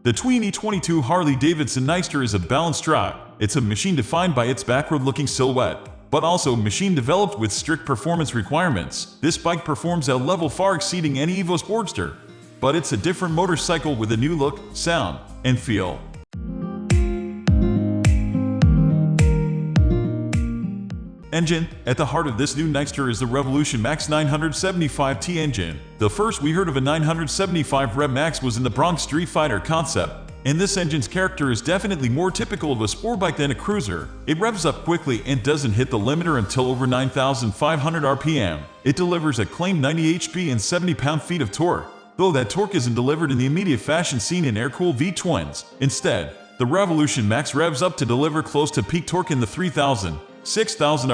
The 2022 Harley-Davidson Nightster is a balanced ride. It's a machine defined by its backward-looking silhouette, but also a machine developed with strict performance requirements. This bike performs at a level far exceeding any Evo Sportster, but it's a different motorcycle with a new look, sound, and feel. Engine. At the heart of this new Nightster is the Revolution Max 975T engine. The first we heard of a 975 Rev Max was in the Bronx Street Fighter concept, and this engine's character is definitely more typical of a sport bike than a cruiser. It revs up quickly and doesn't hit the limiter until over 9,500 RPM. It delivers a claimed 90 HP and 70 pound-feet of torque, though that torque isn't delivered in the immediate fashion seen in air-cooled V-twins. Instead, the Revolution Max revs up to deliver close to peak torque in the 3,000–6,000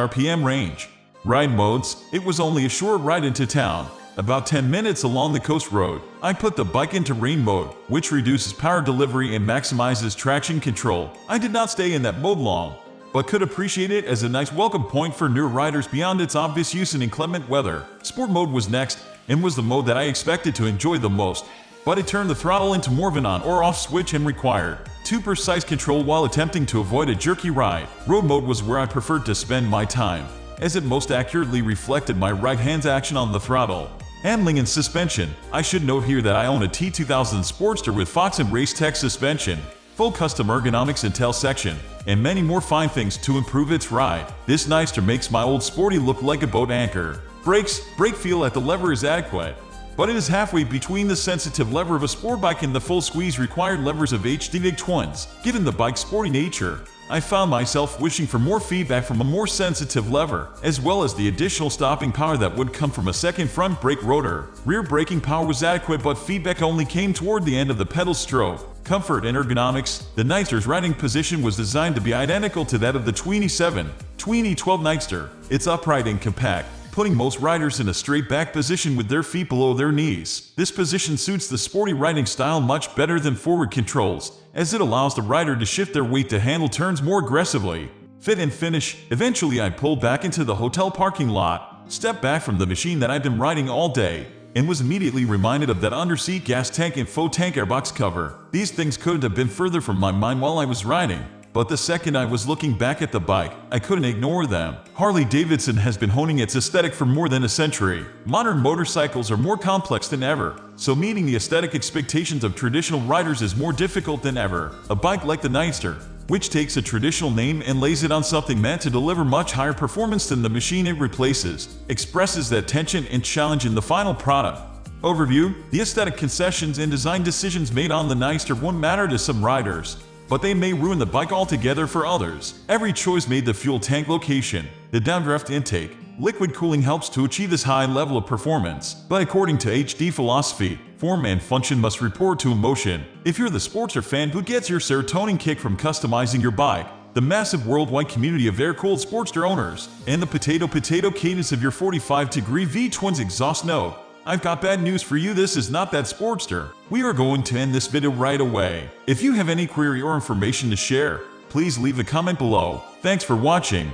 RPM range. Ride modes. It was only a short ride into town, about 10 minutes along the coast road. I put the bike into rain mode, which reduces power delivery and maximizes traction control. I did not stay in that mode long, but could appreciate it as a nice welcome point for newer riders beyond its obvious use in inclement weather. Sport mode was next, and was the mode that I expected to enjoy the most, but it turned the throttle into more of an on or off switch and required too precise control while attempting to avoid a jerky ride. Road mode was where I preferred to spend my time, as it most accurately reflected my right hand's action on the throttle. Handling and suspension. I should note here that I own a T2000 Sportster with Fox and Race Tech suspension, full custom ergonomics and tail section, and many more fine things to improve its ride. This Nightster makes my old Sporty look like a boat anchor. Brakes. Brake feel at the lever is adequate, but it is halfway between the sensitive lever of a sport bike and the full squeeze required levers of HD V-twins. Given the bike's sporty nature, I found myself wishing for more feedback from a more sensitive lever, as well as the additional stopping power that would come from a second front brake rotor. Rear braking power was adequate, but feedback only came toward the end of the pedal stroke. Comfort and ergonomics. The Nightster's riding position was designed to be identical to that of the 2012 Nightster. It's upright and compact, putting most riders in a straight back position with their feet below their knees. This position suits the sporty riding style much better than forward controls, as it allows the rider to shift their weight to handle turns more aggressively. Fit and finish. Eventually I pulled back into the hotel parking lot, stepped back from the machine that I'd been riding all day, and was immediately reminded of that underseat gas tank and faux tank airbox cover. These things couldn't have been further from my mind while I was riding, but the second I was looking back at the bike, I couldn't ignore them. Harley-Davidson has been honing its aesthetic for more than a century. Modern motorcycles are more complex than ever, so meeting the aesthetic expectations of traditional riders is more difficult than ever. A bike like the Nightster, which takes a traditional name and lays it on something meant to deliver much higher performance than the machine it replaces, expresses that tension and challenge in the final product. Overview. The aesthetic concessions and design decisions made on the Nightster won't matter to some riders, but they may ruin the bike altogether for others. Every choice made: the fuel tank location, the downdraft intake, liquid cooling helps to achieve this high level of performance. But according to HD philosophy, form and function must report to emotion. If you're the Sportster fan who gets your serotonin kick from customizing your bike, the massive worldwide community of air-cooled Sportster owners, and the potato cadence of your 45-degree V-twins exhaust note, I've got bad news for you. This is not that Sportster. We are going to end this video right away. If you have any query or information to share, please leave a comment below. Thanks for watching.